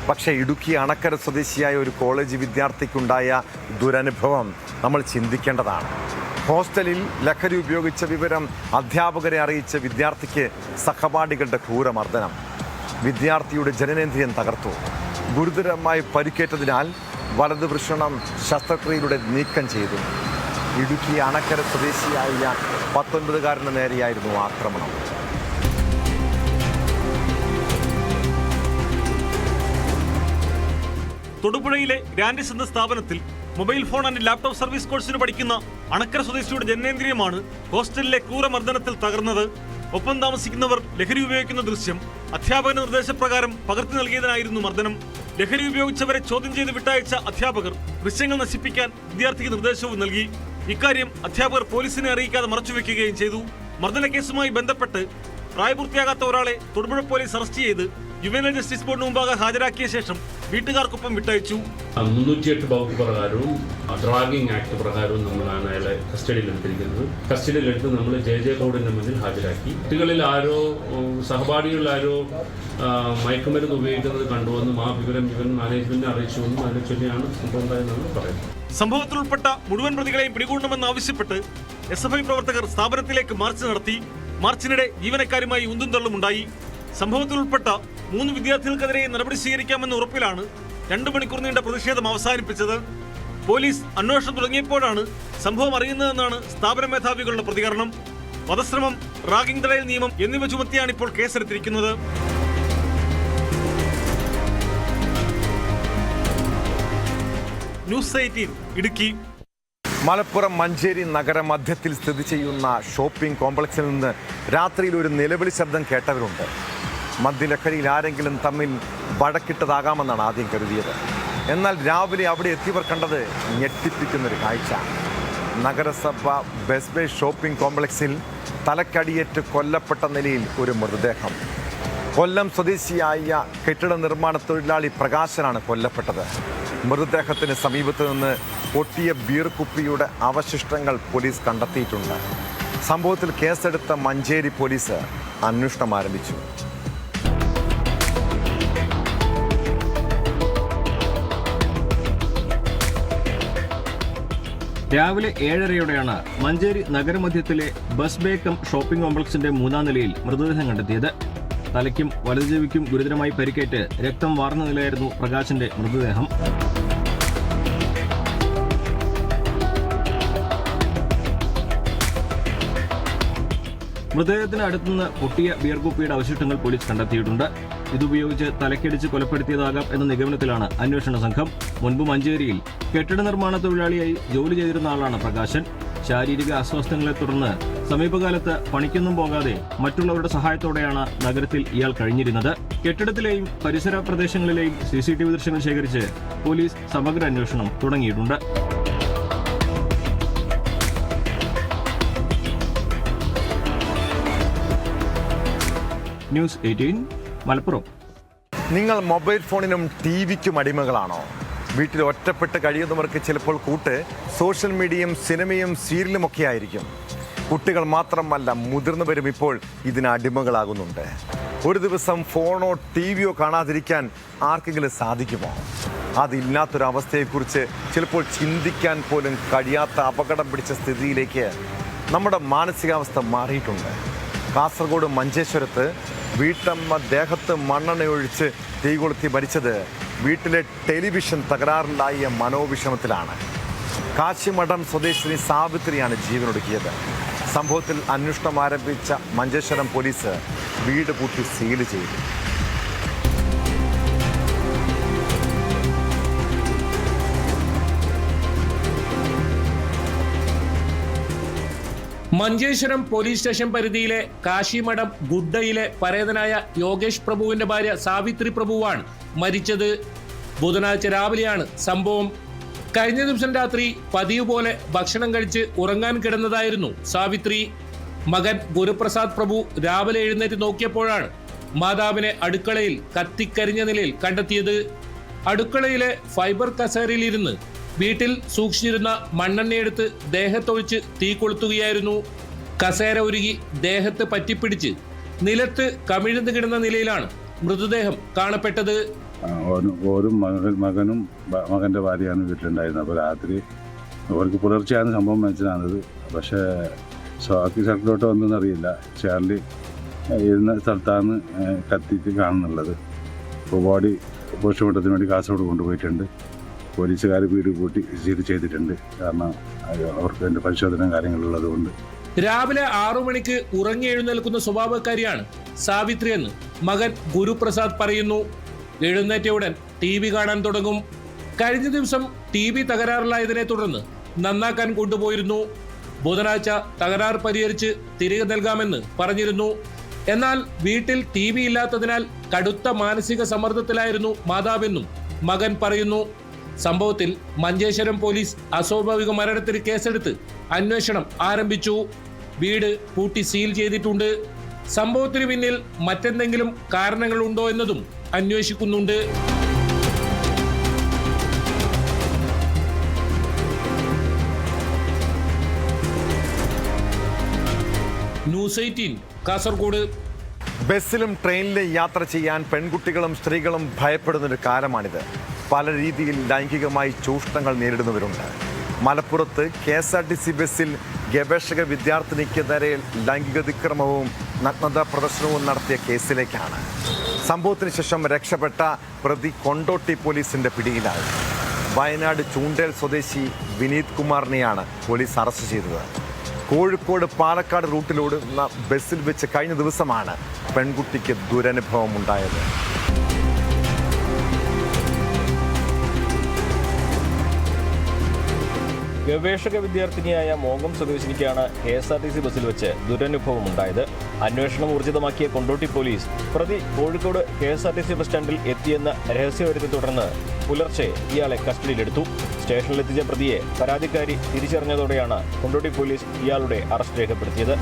പക്ഷേ ഇടുക്കി അണക്കര സ്വദേശിയായ ഒരു കോളേജ് വിദ്യാർത്ഥിക്കുണ്ടായ ദുരനുഭവം നമ്മൾ ചിന്തിക്കേണ്ടതാണ്. ഹോസ്റ്റലിൽ ലഹരി ഉപയോഗിച്ച വിവരം അധ്യാപകരെ അറിയിച്ച വിദ്യാർത്ഥിക്ക് സഹപാഠികളുടെ ക്രൂരമർദ്ദനം. വിദ്യാർത്ഥിയുടെ ജനനേന്ദ്രിയം തകർത്തു. ഗുരുതരമായി പരിക്കേറ്റതിനാൽ വലത് വൃഷണം ശസ്ത്രക്രിയയിലൂടെ നീക്കം ചെയ്തു. ഇടുക്കി അണക്കര സ്വദേശിയായ 19-കാരന് നേരെയായിരുന്നു ആക്രമണം. തൊടുപുഴയിലെ ഗ്രാൻഡിസ് എന്ന സ്ഥാപനത്തിൽ mobile phone and laptop service കോഴ്സിന് പഠിക്കുന്ന അണക്കര സ്വദേശിയുടെ ജനനേന്ദ്രിയമാണ് ഹോസ്റ്റലിലെ ക്രൂരമർദ്ദനത്തിൽ തകർന്നത്. ഒപ്പം താമസിക്കുന്നവർ ലഹരി ഉപയോഗിക്കുന്ന ദൃശ്യം അധ്യാപകന്റെ നിർദ്ദേശപ്രകാരം പകർത്തി നൽകിയതിനായിരുന്നു മർദ്ദനം. ലഹരി ഉപയോഗിച്ചവരെ ചോദ്യം ചെയ്ത് വിട്ടയച്ച അധ്യാപകർ ദൃശ്യങ്ങൾ നശിപ്പിക്കാൻ വിദ്യാർത്ഥിക്ക് നിർദ്ദേശവും നൽകി. ഇക്കാര്യം അധ്യാപകർ പോലീസിനെ അറിയിക്കാതെ മറച്ചുവെക്കുകയും ചെയ്തു. മർദ്ദന കേസുമായി ബന്ധപ്പെട്ട് പ്രായപൂർത്തിയാകാത്ത ഒരാളെ തൊടുപുഴ പോലീസ് അറസ്റ്റ് ചെയ്ത് ജുവനൈൽ ജസ്റ്റിസ് ബോർഡിന് മുമ്പാകെ ഹാജരാക്കിയ ശേഷം വീട്ടുകാർക്കൊപ്പം വിട്ടയച്ചു. 308 വകുപ്പ് പ്രകാരവും ഡ്രാഗിംഗ് ആക്ട് പ്രകാരവും നമ്മളാണ് അയാളെ കസ്റ്റഡിയിലെടുത്തിരിക്കുന്നത്. കസ്റ്റഡിയിലെടുത്ത് നമ്മൾ JJ കോടതിന്റെ മുന്നിൽ ഹാജരാക്കി. കുട്ടികളിൽ ആരോ സഹപാഠികളിൽ ആരോ മയക്കുമരുന്ന് ഉപയോഗിക്കുന്നത് കണ്ടുവന്നും ആ വിവരം മാനേജ്മെന്റിനെ അറിയിച്ചുവെന്നും അതിനെ ചൊല്ലിയാണ് സംഭവം ഉണ്ടായതെന്നാണ് പറയുന്നത്. സംഭവത്തിൽ ഉൾപ്പെട്ട മുഴുവൻ പ്രതികളെയും പിടികൂടണമെന്നാവശ്യപ്പെട്ട് SFI പ്രവർത്തകർ സ്ഥാപനത്തിലേക്ക് മാർച്ച് നടത്തി. മാർച്ചിനിടെ ജീവനക്കാരുമായി ഉന്തും തള്ളുമുണ്ടായി. സംഭവത്തിൽ ഉൾപ്പെട്ട 3 വിദ്യാർത്ഥികൾക്കെതിരെ നടപടി സ്വീകരിക്കാമെന്ന ഉറപ്പിലാണ് 2 മണിക്കൂർ നീണ്ട പ്രതിഷേധം അവസാനിപ്പിച്ചത്. പോലീസ് അന്വേഷണം തുടങ്ങിയപ്പോഴാണ് സംഭവം അറിയുന്നതെന്നാണ് സ്ഥാപന മേധാവികളുടെ പ്രതികരണം. വധശ്രമം, റാഗിംഗ് തടയൽ നിയമം എന്നിവ ചുമത്തിയാണ് ഇപ്പോൾ കേസെടുത്തിരിക്കുന്നത്. ന്യൂസ് 18 ഇടുക്കി. മലപ്പുറം മഞ്ചേരി നഗരമധ്യത്തിൽ സ്ഥിതി ചെയ്യുന്ന ഷോപ്പിംഗ് കോംപ്ലക്സിൽ നിന്ന് രാത്രിയിൽ ഒരു നിലവിളി ശബ്ദം കേട്ടവരുണ്ട്. മദ്യലഹരിയിൽ ആരെങ്കിലും തമ്മിൽ വഴക്കിട്ടതാകാമെന്നാണ് ആദ്യം കരുതിയത്. എന്നാൽ രാവിലെ അവിടെ എത്തിയവർ കണ്ടത് ഞെട്ടിപ്പിക്കുന്നൊരു കാഴ്ച. നഗരസഭ ബെസ്റ്റ് ബേ ഷോപ്പിംഗ് കോംപ്ലക്സിൽ തലക്കടിയേറ്റ് കൊല്ലപ്പെട്ട നിലയിൽ ഒരു മൃതദേഹം. കൊല്ലം സ്വദേശിയായ കെട്ടിട നിർമ്മാണ തൊഴിലാളി പ്രകാശനാണ് കൊല്ലപ്പെട്ടത്. മൃതദേഹത്തിന് സമീപത്ത് നിന്ന് പൊട്ടിയ ബീർ കുപ്പിയുടെ അവശിഷ്ടങ്ങൾ പോലീസ് കണ്ടെത്തിയിട്ടുണ്ട്. സംഭവത്തിൽ കേസെടുത്ത മഞ്ചേരി പോലീസ് അന്വേഷണം ആരംഭിച്ചു. രാവിലെ 7:30യോടെയാണ് മഞ്ചേരി നഗരമധ്യത്തിലെ ബസ് ബേ കം ഷോപ്പിംഗ് കോംപ്ലക്സിന്റെ 3-ാം നിലയിൽ മൃതദേഹം കണ്ടെത്തിയത്. തലയ്ക്കും വലതുചെവിക്കും ഗുരുതരമായി പരിക്കേറ്റ് രക്തം വാർന്ന നിലയായിരുന്നു പ്രകാശിന്റെ മൃതദേഹം. മൃതദേഹത്തിന് അടുത്തുനിന്ന് പൊട്ടിയ ബിയർ കുപ്പിയുടെ അവശിഷ്ടങ്ങൾ പോലീസ് കണ്ടെത്തിയിട്ടുണ്ട്. ഇതുപയോഗിച്ച് തലക്കടിച്ച് കൊലപ്പെടുത്തിയതാകാം എന്ന നിഗമനത്തിലാണ് അന്വേഷണ സംഘം. മുൻപ് മഞ്ചേരിയിൽ കെട്ടിട നിർമ്മാണ തൊഴിലാളിയായി ജോലി ചെയ്തിരുന്ന ആളാണ് പ്രകാശൻ. ശാരീരിക അസ്വസ്ഥങ്ങളെ തുടർന്ന് സമീപകാലത്ത് പണിക്കൊന്നും പോകാതെ മറ്റുള്ളവരുടെ സഹായത്തോടെയാണ് നഗരത്തിൽ ഇയാൾ കഴിഞ്ഞിരുന്നത്. കെട്ടിടത്തിലെയും പരിസര പ്രദേശങ്ങളിലെയും CCTV ദൃശ്യങ്ങൾ ശേഖരിച്ച് പോലീസ് സമഗ്ര അന്വേഷണം തുടങ്ങിയിട്ടുണ്ട്. ന്യൂസ് 18 മലപ്പുറം. നിങ്ങൾ മൊബൈൽ ഫോണിനും ടിവിക്കും അടിമകളാണോ? വീട്ടിൽ ഒറ്റപ്പെട്ട് കഴിയുന്നവർക്ക് ചിലപ്പോൾ കൂട്ട് സോഷ്യൽ മീഡിയയും സിനിമയും സീരിയലും ഒക്കെ ആയിരിക്കും. കുട്ടികൾ മാത്രമല്ല, മുതിർന്നവരും ഇപ്പോൾ ഇതിന് അടിമകളാകുന്നുണ്ട്. ഒരു ദിവസം ഫോണോ ടിവിയോ കാണാതിരിക്കാൻ ആർക്കെങ്കിലും സാധിക്കുമോ? അതില്ലാത്തൊരവസ്ഥയെക്കുറിച്ച് ചിലപ്പോൾ ചിന്തിക്കാൻ പോലും കഴിയാത്ത അപകടം പിടിച്ച സ്ഥിതിയിലേക്ക് നമ്മുടെ മാനസികാവസ്ഥ മാറിയിട്ടുണ്ട്. കാസർഗോഡ് മഞ്ചേശ്വരത്ത് വീട്ടമ്മ ദേഹത്ത് മണ്ണെണ്ണയൊഴിച്ച് തീ കൊളുത്തി മരിച്ചത് വീട്ടിലെ ടെലിവിഷൻ തകരാറിലായ മനോവിഷമത്തിലാണ്. കാശിമഠം സ്വദേശിനി സാവിത്രിയാണ് ജീവനൊടുക്കിയത്. സംഭവത്തിൽ അന്വേഷണം ആരംഭിച്ച മഞ്ചേശ്വരം പോലീസ് വീട് പൂട്ടി സീൽ ചെയ്തു. മഞ്ചേശ്വരം പോലീസ് സ്റ്റേഷൻ പരിധിയിലെ കാശിമഠം ഗുഡ്ഡയിലെ പരേതനായ യോഗേഷ് പ്രഭുവിന്റെ ഭാര്യ സാവിത്രി പ്രഭുവാണ് മരിച്ചത്. ബുധനാഴ്ച രാവിലെയാണ് സംഭവം. കഴിഞ്ഞ ദിവസം രാത്രി പതിവ് പോലെ ഭക്ഷണം കഴിച്ച് ഉറങ്ങാൻ കിടന്നതായിരുന്നു സാവിത്രി. മകൻ ഗുരുപ്രസാദ് പ്രഭു രാവിലെ എഴുന്നേറ്റ് നോക്കിയപ്പോഴാണ് മാതാവിനെ അടുക്കളയിൽ കത്തിക്കരിഞ്ഞ നിലയിൽ കണ്ടെത്തിയത്. അടുക്കളയിലെ ഫൈബർ കസേരയിലിരുന്ന് വീട്ടിൽ സൂക്ഷിച്ചിരുന്ന മണ്ണെണ്ണയെടുത്ത് ദേഹത്തൊഴിച്ച് തീ കൊളുത്തുകയായിരുന്നു. കസേര ഉരുകി ദേഹത്ത് പറ്റിപ്പിടിച്ച് നിലത്ത് കമിഴ്ന്നു കിടന്ന നിലയിലാണ് മൃതദേഹം കാണപ്പെട്ടത്. ഒരു മകനും മകൻ്റെ ഭാര്യയാണ് വീട്ടിലുണ്ടായിരുന്നത്. അപ്പോൾ രാത്രി അവർക്ക് പുലർച്ചെയാണ് സംഭവം മനസ്സിലാകുന്നത്. പക്ഷേ ബാക്കി സ്ഥലത്തോട്ട് വന്നതെന്നറിയില്ല. ചാർലി ഇരുന്ന സ്ഥലത്താണ് കത്തിച്ച് കാണുന്നുള്ളത്. ഇപ്പോൾ ബോഡി പോസ്റ്റ്മോർട്ടത്തിന് വേണ്ടി കാസർഗോഡ് കൊണ്ടുപോയിട്ടുണ്ട്. പോലീസുകാർ വീട് കൂട്ടി സീൽ ചെയ്തിട്ടുണ്ട്. കാരണം അവർക്ക് അതിൻ്റെ പരിശോധന കാര്യങ്ങളുള്ളത് കൊണ്ട്. രാവിലെ 6 മണിക്ക് ഉറങ്ങി എഴുന്നേൽക്കുന്ന സ്വഭാവക്കാരിയാണ് സാവിത്രി എന്ന് മകൻ ഗുരുപ്രസാദ് പറയുന്നു. എഴുന്നേറ്റ ഉടൻ TV കാണാൻ തുടങ്ങും. കഴിഞ്ഞ ദിവസം TV തകരാറിലായതിനെ തുടർന്ന് നന്നാക്കാൻ കൊണ്ടുപോയിരുന്നു. ബുധനാഴ്ച തകരാർ പരിഹരിച്ച് തിരികെ നൽകാമെന്ന് പറഞ്ഞിരുന്നു. എന്നാൽ വീട്ടിൽ TV ഇല്ലാത്തതിനാൽ കടുത്ത മാനസിക സമ്മർദ്ദത്തിലായിരുന്നു മാതാവെന്നും മകൻ പറയുന്നു. സംഭവത്തിൽ മഞ്ചേശ്വരം പോലീസ് അസ്വാഭാവിക മരണത്തിന് കേസെടുത്ത് അന്വേഷണം ആരംഭിച്ചു. വീട് പൂട്ടി സീൽ ചെയ്തിട്ടുണ്ട്. സംഭവത്തിന് പിന്നിൽ മറ്റെന്തെങ്കിലും കാരണങ്ങളുണ്ടോ എന്നതും അന്വേഷിക്കുന്നുണ്ട്. ന്യൂസ് 18 കാസർഗോഡ്. ബസ്സിലും ട്രെയിനിലും യാത്ര ചെയ്യാൻ പെൺകുട്ടികളും സ്ത്രീകളും ഭയപ്പെടുന്നൊരു കാലമാണിത്. പല രീതിയിൽ ലൈംഗികമായി ചൂഷണങ്ങൾ നേരിടുന്നവരുണ്ട്. മലപ്പുറത്ത് KSRTC ബസ്സിൽ ഗവേഷക വിദ്യാർത്ഥിനിക്ക് നേരെ ലൈംഗികതിക്രമവും നഗ്നതാ പ്രദർശനവും നടത്തിയ കേസിലേക്കാണ്. സംഭവത്തിന് ശേഷം രക്ഷപ്പെട്ട പ്രതി കൊണ്ടോട്ടി പോലീസിന്റെ പിടിയിലായി. വയനാട് ചൂണ്ടേൽ സ്വദേശി വിനീത് കുമാറിനെയാണ് പോലീസ് അറസ്റ്റ് ചെയ്തത്. കോഴിക്കോട് പാലക്കാട് റൂട്ടിലോടുന്ന ബസ്സിൽ വെച്ച് കഴിഞ്ഞ ദിവസമാണ് പെൺകുട്ടിക്ക് ദുരനുഭവം ഉണ്ടായത്. ഗവേഷക വിദ്യാർത്ഥിനിയായ മോങ്ങം സ്വദേശിനിക്കാണ് KSRTC ബസ്സിൽ വെച്ച് ദുരനുഭവം ഉണ്ടായത്. അന്വേഷണം ഊർജിതമാക്കിയ കൊണ്ടോട്ടി പോലീസ് പ്രതി കോഴിക്കോട് KSRTC ബസ് സ്റ്റാൻഡിൽ എത്തിയെന്ന രഹസ്യവിവരത്തെ തുടർന്ന് പുലർച്ചെ ഇയാളെ കസ്റ്റഡിയിലെടുത്തു. സ്റ്റേഷനിലെത്തിച്ച പ്രതിയെ പരാതിക്കാരി തിരിച്ചറിഞ്ഞതോടെയാണ് കൊണ്ടോട്ടി പോലീസ് ഇയാളുടെ അറസ്റ്റ് രേഖപ്പെടുത്തിയത്.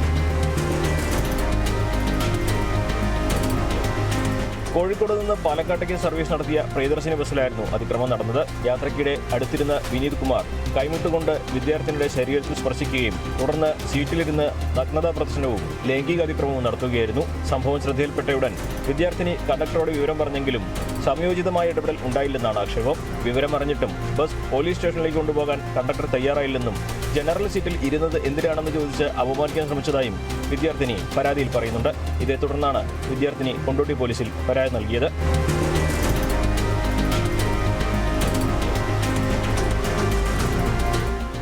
കോഴിക്കോട് നിന്ന് പാലക്കാട്ടേക്ക് സർവീസ് നടത്തിയ പ്രിയദർശിനി ബസ്സിലായിരുന്നു അതിക്രമം നടന്നത്. യാത്രയ്ക്കിടെ അടുത്തിരുന്ന വിനീത് കുമാർ കൈമുട്ടുകൊണ്ട് വിദ്യാർത്ഥിനിയുടെ ശരീരത്തിൽ സ്പർശിക്കുകയും തുടർന്ന് സീറ്റിലിരുന്ന് നഗ്നതാ പ്രദർശനവും ലൈംഗിക അതിക്രമവും നടത്തുകയായിരുന്നു. സംഭവം ശ്രദ്ധയിൽപ്പെട്ടയുടൻ വിദ്യാർത്ഥിനി കണ്ടക്ടറോട് വിവരം പറഞ്ഞെങ്കിലും സംയോജിതമായ ഇടപെടൽ ഉണ്ടായില്ലെന്നാണ് ആക്ഷേപം. വിവരം അറിഞ്ഞിട്ടും ബസ് പോലീസ് സ്റ്റേഷനിലേക്ക് കൊണ്ടുപോകാൻ കണ്ടക്ടർ തയ്യാറായില്ലെന്നും ജനറൽ സീറ്റിൽ ഇരുന്നത് എന്തിനാണെന്ന് ചോദിച്ച് അപമാനിക്കാൻ ശ്രമിച്ചതായും വിദ്യാർത്ഥിനി പരാതിയിൽ പറയുന്നുണ്ട്. ഇതേ തുടർന്നാണ് വിദ്യാർത്ഥിനി കൊണ്ടോട്ടി പോലീസിൽ പരാതി നൽകിയത്.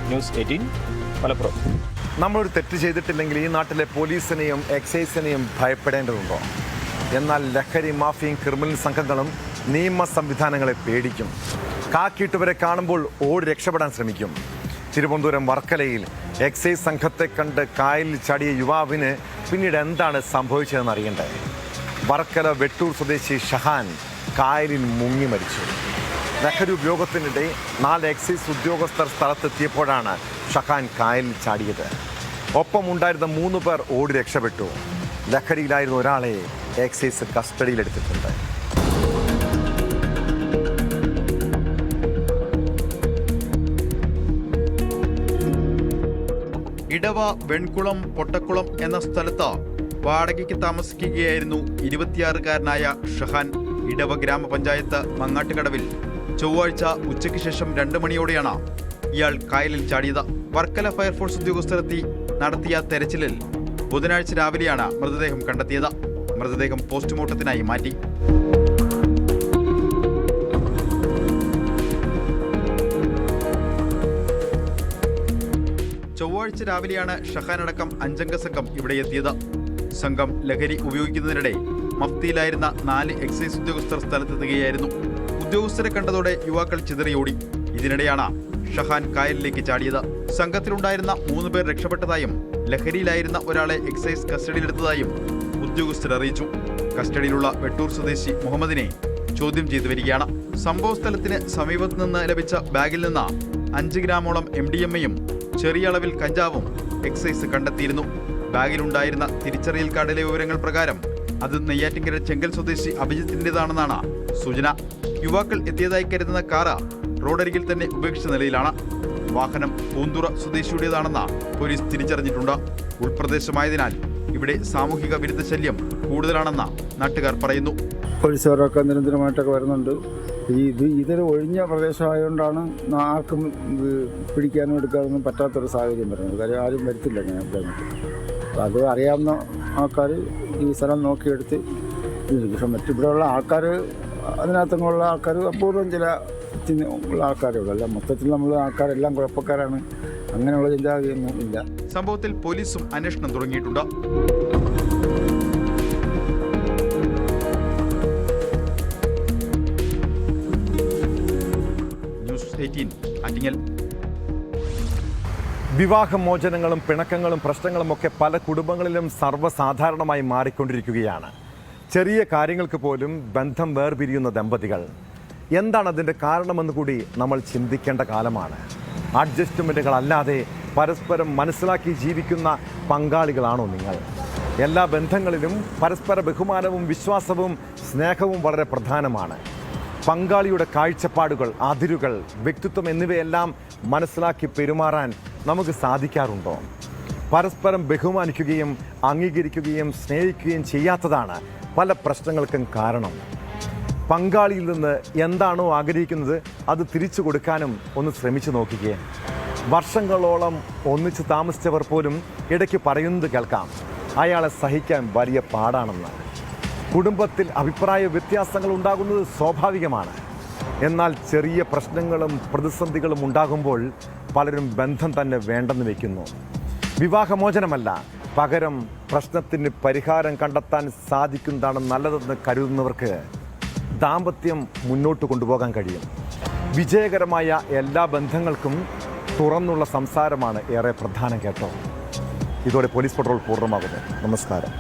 ന്യൂസ് 18 മലപ്പുറം. നമ്മളൊരു തെറ്റ് ചെയ്തിട്ടില്ലെങ്കിൽ ഈ നാട്ടിലെ പോലീസിനെയും എക്സൈസിനെയും ഭയപ്പെടേണ്ടതുണ്ടോ? എന്നാൽ ലഹരി മാഫിയയും ക്രിമിനൽ സംഘങ്ങളും നിയമ സംവിധാനങ്ങളെ പേടിക്കും. കാക്കിയിട്ടവരെ കാണുമ്പോൾ ഓടി രക്ഷപ്പെടാൻ ശ്രമിക്കും. തിരുവനന്തപുരം വർക്കലയിൽ എക്സൈസ് സംഘത്തെ കണ്ട് കായലിൽ ചാടിയ യുവാവിന് പിന്നീട് എന്താണ് സംഭവിച്ചതെന്ന് അറിയണ്ടേ? വർക്കല വെട്ടൂർ സ്വദേശി ഷഹാൻ കായലിൽ മുങ്ങി മരിച്ചു. ലഹരി ഉപയോഗത്തിനിടെ 4 എക്സൈസ് ഉദ്യോഗസ്ഥർ സ്ഥലത്തെത്തിയപ്പോഴാണ് ഷഹാൻ കായലിൽ ചാടിയത്. ഒപ്പമുണ്ടായിരുന്ന 3 പേർ ഓടി രക്ഷപ്പെട്ടു. ലഹരിയിലായിരുന്ന ഒരാളെ എക്സൈസ് കസ്റ്റഡിയിലെടുത്തിട്ടുണ്ട്. ഇടവ വെൺകുളം പൊട്ടക്കുളം എന്ന സ്ഥലത്ത് വാടകയ്ക്ക് താമസിക്കുകയായിരുന്നു 26-കാരനായ ഷഹാൻ. ഇടവ ഗ്രാമപഞ്ചായത്ത് മങ്ങാട്ടുകടവിൽ ചൊവ്വാഴ്ച ഉച്ചയ്ക്ക് ശേഷം 2 മണിയോടെയാണ് ഇയാൾ കായലിൽ ചാടിയത്. വർക്കല ഫയർഫോഴ്സ് ഉദ്യോഗസ്ഥരെത്തി നടത്തിയ തെരച്ചിലിൽ ബുധനാഴ്ച രാവിലെയാണ് മൃതദേഹം കണ്ടെത്തിയത്. മൃതദേഹം പോസ്റ്റ്മോർട്ടത്തിനായി മാറ്റി. ചൊവ്വാഴ്ച രാവിലെയാണ് ഷഹാൻ അടക്കം 5-അംഗ സംഘം ഇവിടെ എത്തിയത്. സംഘം ലഹരി ഉപയോഗിക്കുന്നതിനിടെ മഫ്തിയിലായിരുന്ന 4 എക്സൈസ് ഉദ്യോഗസ്ഥർ സ്ഥലത്തെത്തുകയായിരുന്നു. ഉദ്യോഗസ്ഥരെ കണ്ടതോടെ യുവാക്കൾ ചിതറിയോടി. ഇതിനിടെയാണ് ഷഹാൻ കായലിലേക്ക് ചാടിയത്. സംഘത്തിലുണ്ടായിരുന്ന 3 പേർ രക്ഷപ്പെട്ടതായും ലഹരിയിലായിരുന്ന ഒരാളെ എക്സൈസ് കസ്റ്റഡിയിലെടുത്തതായും ഉദ്യോഗസ്ഥർ അറിയിച്ചു. കസ്റ്റഡിയിലുള്ള വെട്ടൂർ സ്വദേശി മുഹമ്മദിനെ ചോദ്യം ചെയ്തു വരികയാണ്. സംഭവ സ്ഥലത്തിന് സമീപത്ത് നിന്ന് ലഭിച്ച ബാഗിൽ നിന്ന് 5 ഗ്രാമോളം MDMA-യും ചെറിയ അളവിൽ കഞ്ചാവും എക്സൈസ് കണ്ടെത്തിയിരുന്നു. ബാഗിലുണ്ടായിരുന്ന തിരിച്ചറിയൽ കാർഡിലെ വിവരങ്ങൾ പ്രകാരം അത് നെയ്യാറ്റിൻകര ചെങ്കൽ സ്വദേശി അഭിജിത്തിൻ്റെതാണെന്നാണ് സൂചന. യുവാക്കൾ എത്തിയതായി കരുതുന്ന കാറ് റോഡരികിൽ തന്നെ ഉപേക്ഷിച്ച നിലയിലാണ്. വാഹനം പൂന്തുറ സ്വദേശിയുടേതാണെന്ന് പോലീസ് തിരിച്ചറിഞ്ഞിട്ടുണ്ട്. ഉൾപ്രദേശമായതിനാൽ ഇവിടെ സാമൂഹിക വിരുദ്ധ ശല്യം കൂടുതലാണെന്ന് നാട്ടുകാർ പറയുന്നു. പോലീസുകാരൊക്കെ നിരന്തരമായിട്ടൊക്കെ വരുന്നുണ്ട്. ഇതൊരു ഒഴിഞ്ഞ പ്രദേശമായതുകൊണ്ടാണ് ആർക്കും പിടിക്കാനും എടുക്കാനൊന്നും പറ്റാത്തൊരു സാഹചര്യം വരുന്നത്. കാര്യം ആരും വരുത്തില്ല ഞാൻ ഇവിടെ. അത് അറിയാവുന്ന ആൾക്കാർ ഈ സ്ഥലം നോക്കിയെടുത്ത് പക്ഷെ മറ്റിവിടെയുള്ള ആൾക്കാർ അതിനകത്തുള്ള ആൾക്കാർ അപൂർവം ചില ഉള്ള ആൾക്കാരേ ഉള്ളൂ. അല്ല മൊത്തത്തിൽ നമ്മൾ ആൾക്കാരെല്ലാം കുഴപ്പക്കാരാണ്, അങ്ങനെയുള്ള ചിന്താഗതിയൊന്നും ഇല്ല. സംഭവത്തിൽ പോലീസും അന്വേഷണം തുടങ്ങിയിട്ടുണ്ട്. ന്യൂസ് 18 ആറ്റിങ്ങൽ. വിവാഹമോചനങ്ങളും പിണക്കങ്ങളും പ്രശ്നങ്ങളും ഒക്കെ പല കുടുംബങ്ങളിലും സർവ്വസാധാരണമായി മാറിക്കൊണ്ടിരിക്കുകയാണ്. ചെറിയ കാര്യങ്ങൾക്ക് പോലും ബന്ധം വേർപിരിയുന്ന ദമ്പതികൾ. എന്താണ് അതിൻ്റെ കാരണമെന്ന് കൂടി നമ്മൾ ചിന്തിക്കേണ്ട കാലമാണ്. അഡ്ജസ്റ്റ്മെൻറ്റുകളല്ലാതെ പരസ്പരം മനസ്സിലാക്കി ജീവിക്കുന്ന പങ്കാളികളാണോ നിങ്ങൾ? എല്ലാ ബന്ധങ്ങളിലും പരസ്പര ബഹുമാനവും വിശ്വാസവും സ്നേഹവും വളരെ പ്രധാനമാണ്. പങ്കാളിയുടെ കാഴ്ചപ്പാടുകൾ, അതിരുകൾ, വ്യക്തിത്വം എന്നിവയെല്ലാം മനസ്സിലാക്കി പെരുമാറാൻ നമുക്ക് സാധിക്കാറുണ്ടോ? പരസ്പരം ബഹുമാനിക്കുകയും അംഗീകരിക്കുകയും സ്നേഹിക്കുകയും ചെയ്യാത്തതാണ് പല പ്രശ്നങ്ങൾക്കും കാരണം. പങ്കാളിയിൽ നിന്ന് എന്താണോ ആഗ്രഹിക്കുന്നത് അത് തിരിച്ചു കൊടുക്കാനും ഒന്ന് ശ്രമിച്ചു നോക്കിക്കേ. വർഷങ്ങളോളം ഒന്നിച്ച് താമസിച്ചവർ പോലും ഇടയ്ക്ക് പറയുന്നത് കേൾക്കാം, അയാളെ സഹിക്കാൻ വലിയ പാടാണെന്ന്. കുടുംബത്തിൽ അഭിപ്രായ വ്യത്യാസങ്ങൾ ഉണ്ടാകുന്നത് സ്വാഭാവികമാണ്. എന്നാൽ ചെറിയ പ്രശ്നങ്ങളും പ്രതിസന്ധികളും ഉണ്ടാകുമ്പോൾ പലരും ബന്ധം തന്നെ വേണ്ടെന്ന് വയ്ക്കുന്നു. വിവാഹമോചനമല്ല, പകരം പ്രശ്നത്തിന് പരിഹാരം കണ്ടെത്താൻ സാധിക്കുന്നതാണ് നല്ലതെന്ന് കരുതുന്നവർക്ക് ദാമ്പത്യം മുന്നോട്ട് കൊണ്ടുപോകാൻ കഴിയും. വിജയകരമായ എല്ലാ ബന്ധങ്ങൾക്കും തുറന്നുള്ള സംസാരമാണ് ഏറെ പ്രധാനം കേട്ടോ. ഇതോടെ പോലീസ് പട്രോൾ പൂർണ്ണമാകുന്നു. നമസ്കാരം.